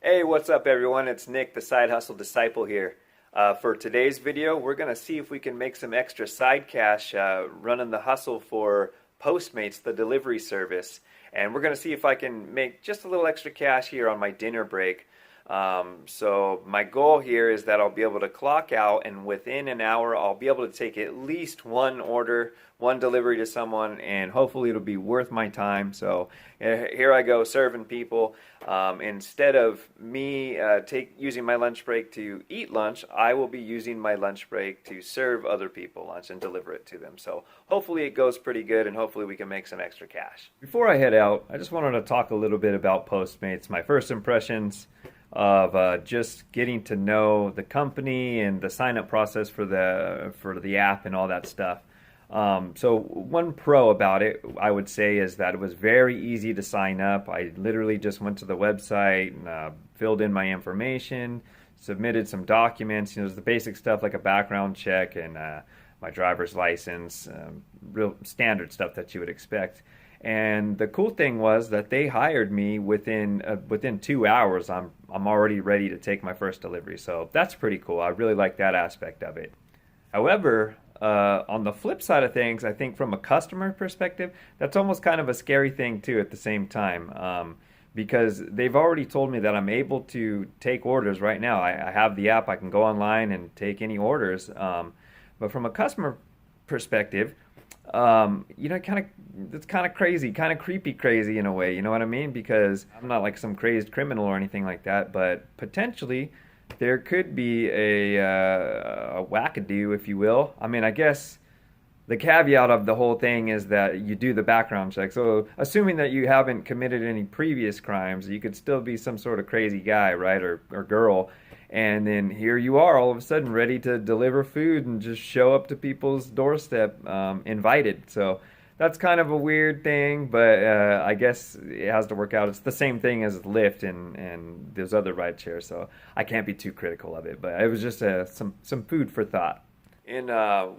Hey, what's up everyone? It's Nick, the Side Hustle Disciple here. For today's video, we're going to see if we can make some extra side cash running the hustle for Postmates, the delivery service. And we're going to see if I can make just a little extra cash here on my dinner break. So my goal here is that I'll be able to clock out, and within an hour I'll be able to take at least one order, one delivery to someone, and hopefully it'll be worth my time. So here I go serving people. Instead of me using my lunch break to eat lunch, I will be using my lunch break to serve other people lunch and deliver it to them. So hopefully it goes pretty good, and hopefully we can make some extra cash. Before I head out, I just wanted to talk a little bit about Postmates, my first impressions of just getting to know the company and the sign-up process for the app and all that stuff. So one pro about it, I would say, is that it was very easy to sign up. I literally just went to the website and filled in my information, submitted some documents. There's the basic stuff like a background check and my driver's license, real standard stuff that you would expect. And the cool thing was that they hired me within 2 hours. I'm already ready to take my first delivery, so that's pretty cool. I really like that aspect of it. However, on the flip side of things, I think from a customer perspective, that's almost kind of a scary thing too at the same time, because they've already told me that I'm able to take orders right now. I have the app, I can go online and take any orders, but from a customer perspective, it's kind of crazy, kind of creepy crazy in a way, you know what I mean? Because I'm not like some crazed criminal or anything like that, but potentially there could be a wackadoo, if you will. I mean, I guess the caveat of the whole thing is that you do the background check. So assuming that you haven't committed any previous crimes, you could still be some sort of crazy guy, right, or girl. And then here you are all of a sudden ready to deliver food and just show up to people's doorstep invited. So that's kind of a weird thing, but I guess it has to work out. It's the same thing as Lyft and those other ride shares, so I can't be too critical of it. But it was just some food for thought. And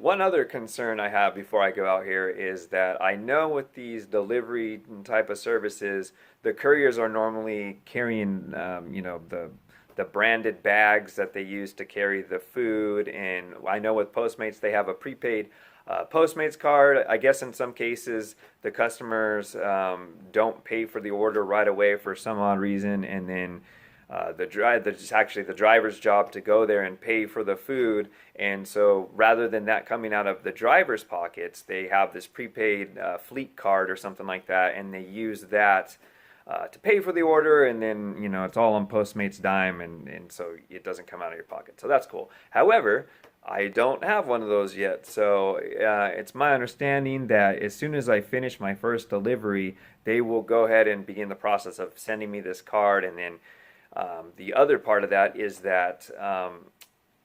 one other concern I have before I go out here is that I know with these delivery type of services, the couriers are normally carrying, the branded bags that they use to carry the food. And I know with Postmates, they have a prepaid Postmates card. I guess in some cases, the customers don't pay for the order right away for some odd reason, and then it's actually the driver's job to go there and pay for the food. And so rather than that coming out of the driver's pockets, they have this prepaid fleet card or something like that, and they use that to pay for the order, and then it's all on Postmates dime, and so it doesn't come out of your pocket. So that's cool. However, I don't have one of those yet, so it's my understanding that as soon as I finish my first delivery, they will go ahead and begin the process of sending me this card. And then the other part of that is that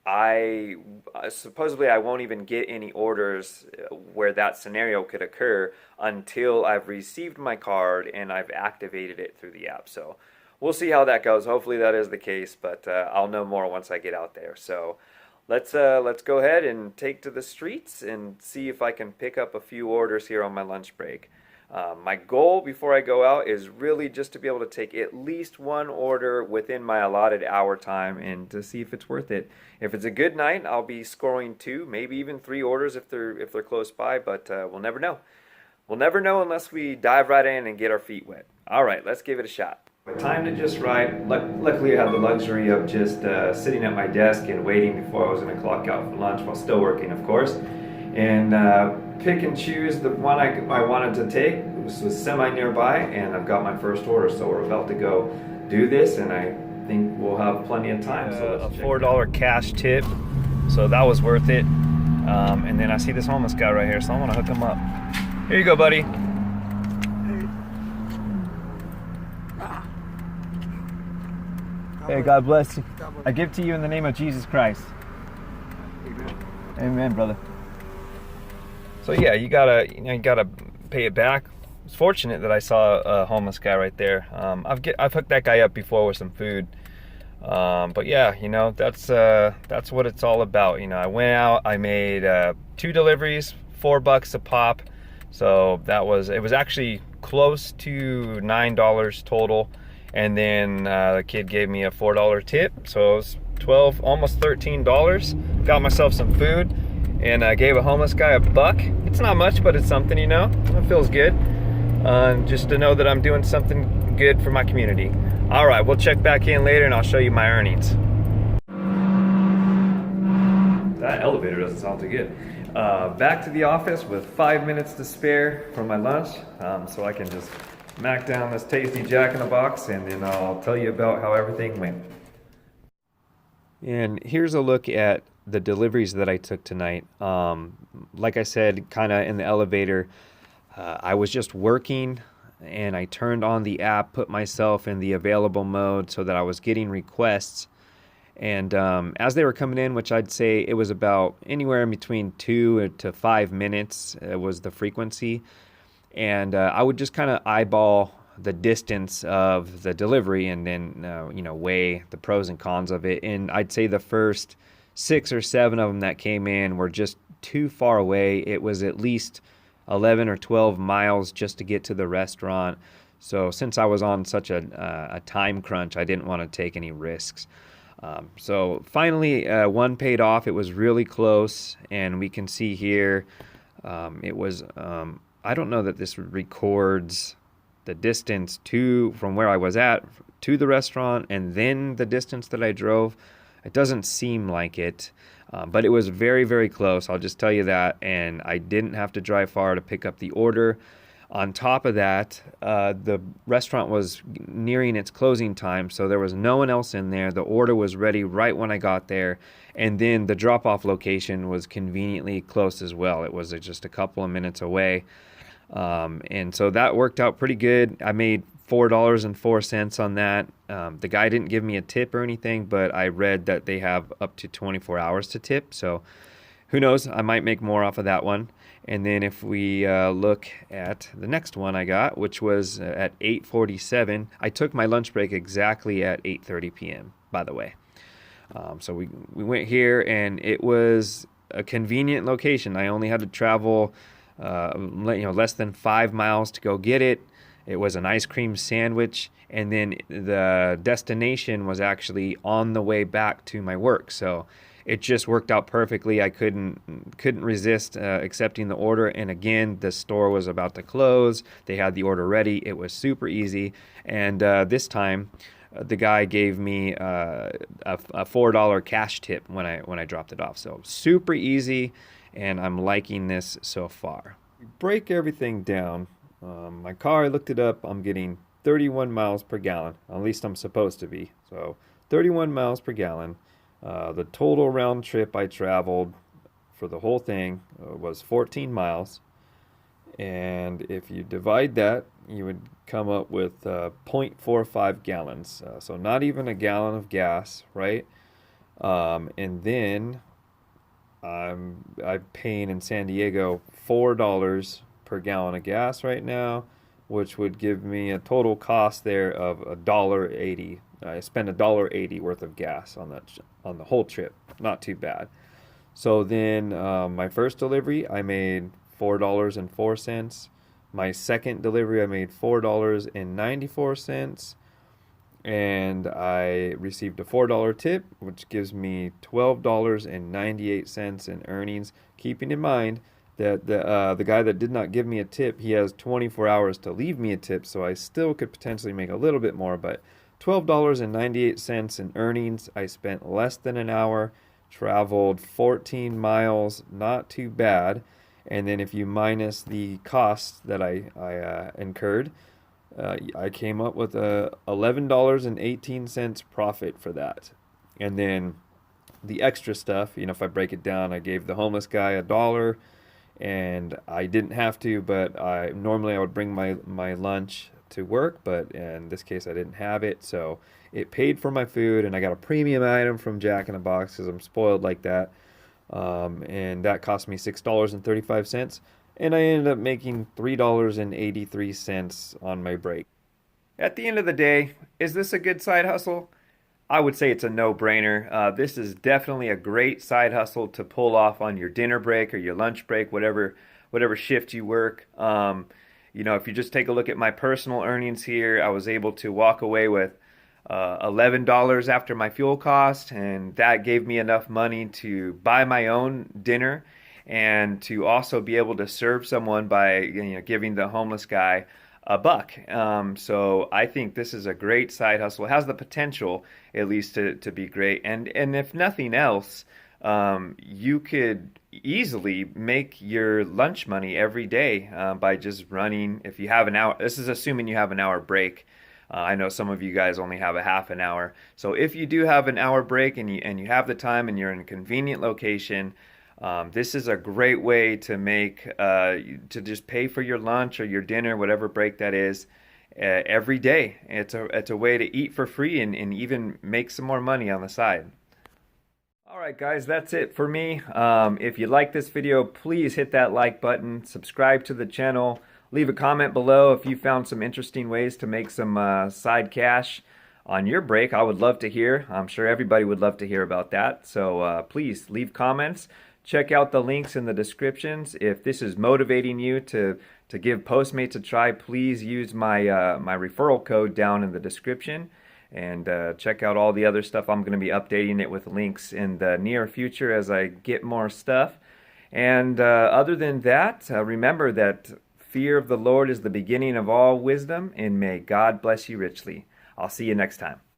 I supposedly I won't even get any orders where that scenario could occur until I've received my card and I've activated it through the app. So we'll see how that goes. Hopefully that is the case, but I'll know more once I get out there. So let's go ahead and take to the streets and see if I can pick up a few orders here on my lunch break. My goal before I go out is really just to be able to take at least one order within my allotted hour time and to see if it's worth it. If it's a good night, I'll be scoring 2, maybe even 3 orders if they're close by, but we'll never know. We'll never know unless we dive right in and get our feet wet. All right, let's give it a shot. I timed it just right. Luckily, I had the luxury of just sitting at my desk and waiting before I was going to clock out for lunch while still working, of course. And pick and choose the one I wanted to take. This was semi nearby, and I've got my first order, so we're about to go do this, and I think we'll have plenty of time. So a $4 cash tip, so that was worth it. And then I see this homeless guy right here, so I want to hook him up. Here you go, buddy. Hey, God bless you. I give to you in the name of Jesus Christ. Amen. Amen, brother. So yeah, you gotta pay it back. It's fortunate that I saw a homeless guy right there. I've hooked that guy up before with some food. But yeah, that's what it's all about. I went out, I made 2 deliveries, $4 a pop. So it was actually close to $9 total. And then the kid gave me a $4 tip, so it was 12, almost $13. Got myself some food, and I gave a homeless guy a buck. It's not much, but it's something, you know. It feels good, just to know that I'm doing something good for my community. All right, we'll check back in later, and I'll show you my earnings. That elevator doesn't sound too good. Back to the office with 5 minutes to spare for my lunch, so I can just smack down this tasty Jack in the Box, and then I'll tell you about how everything went. And here's a look at the deliveries that I took tonight. Like I said, kind of in the elevator, I was just working, and I turned on the app, put myself in the available mode so that I was getting requests. And as they were coming in, which I'd say it was about anywhere in between 2 to 5 minutes was the frequency. And I would just kind of eyeball the distance of the delivery and then, weigh the pros and cons of it. And I'd say the first 6 or 7 of them that came in were just too far away. It was at least 11 or 12 miles just to get to the restaurant. So since I was on such a time crunch, I didn't want to take any risks. So finally, one paid off. It was really close, and we can see here it was, I don't know that this records the distance from where I was at to the restaurant and then the distance that I drove. It doesn't seem like it, but it was very, very close. I'll just tell you that, and I didn't have to drive far to pick up the order. On top of that, the restaurant was nearing its closing time, so there was no one else in there. The order was ready right when I got there, and then the drop-off location was conveniently close as well. It was just a couple of minutes away, and so that worked out pretty good. I made $4.04 on that. The guy didn't give me a tip or anything, but I read that they have up to 24 hours to tip, so who knows? I might make more off of that one. And then if we look at the next one I got, which was at 8:47, I took my lunch break exactly at 8:30 p.m., by the way. So we went here, and it was a convenient location. I only had to travel less than 5 miles to go get it. It was an ice cream sandwich, and then the destination was actually on the way back to my work. So it just worked out perfectly. I couldn't resist accepting the order. And again, the store was about to close. They had the order ready. It was super easy. And this time, the guy gave me a $4 cash tip when I dropped it off. So super easy, and I'm liking this so far. We break everything down. My car, I looked it up. I'm getting 31 miles per gallon. At least I'm supposed to be. So 31 miles per gallon. The total round trip I traveled for the whole thing was 14 miles. And if you divide that, you would come up with 0.45 gallons. So not even a gallon of gas, right? And then I'm paying in San Diego $4 per gallon of gas right now, which would give me a total cost there of $1.80. I spent $1.80 worth of gas on the whole trip. Not too bad. So then my first delivery, I made $4.04. My second delivery, I made $4.94. And I received a $4 tip, which gives me $12.98 in earnings. Keeping in mind that the guy that did not give me a tip, he has 24 hours to leave me a tip, so I still could potentially make a little bit more, but $12.98 in earnings. I spent less than an hour, traveled 14 miles, not too bad. And then if you minus the costs that I incurred, I came up with a $11.18 profit for that. And then the extra stuff, if I break it down, I gave the homeless guy $1, and I didn't have to, but normally I would bring my lunch to work, but in this case I didn't have it, so it paid for my food, and I got a premium item from Jack in the Box because I'm spoiled like that, and that cost me $6.35, and I ended up making $3.83 on my break. At the end of the day, is this a good side hustle? I would say it's a no-brainer. This is definitely a great side hustle to pull off on your dinner break or your lunch break, whatever shift you work. if you just take a look at my personal earnings here, I was able to walk away with $11 after my fuel cost, and that gave me enough money to buy my own dinner and to also be able to serve someone by giving the homeless guy a buck. So I think this is a great side hustle. It has the potential, at least, to be great. And if nothing else, you could easily make your lunch money every day by just running. If you have an hour, this is assuming you have an hour break. I know some of you guys only have a half an hour. So if you do have an hour break and you have the time and you're in a convenient location, this is a great way to make to just pay for your lunch or your dinner, whatever break that is, every day. It's a way to eat for free and even make some more money on the side. All right, guys, that's it for me. If you like this video, please hit that like button, subscribe to the channel, leave a comment below if you found some interesting ways to make some side cash on your break. I would love to hear. I'm sure everybody would love to hear about that. So please leave comments. Check out the links in the descriptions. If this is motivating you to give Postmates a try, please use my my referral code down in the description. And check out all the other stuff. I'm going to be updating it with links in the near future as I get more stuff. And other than that, remember that fear of the Lord is the beginning of all wisdom, and may God bless you richly. I'll see you next time.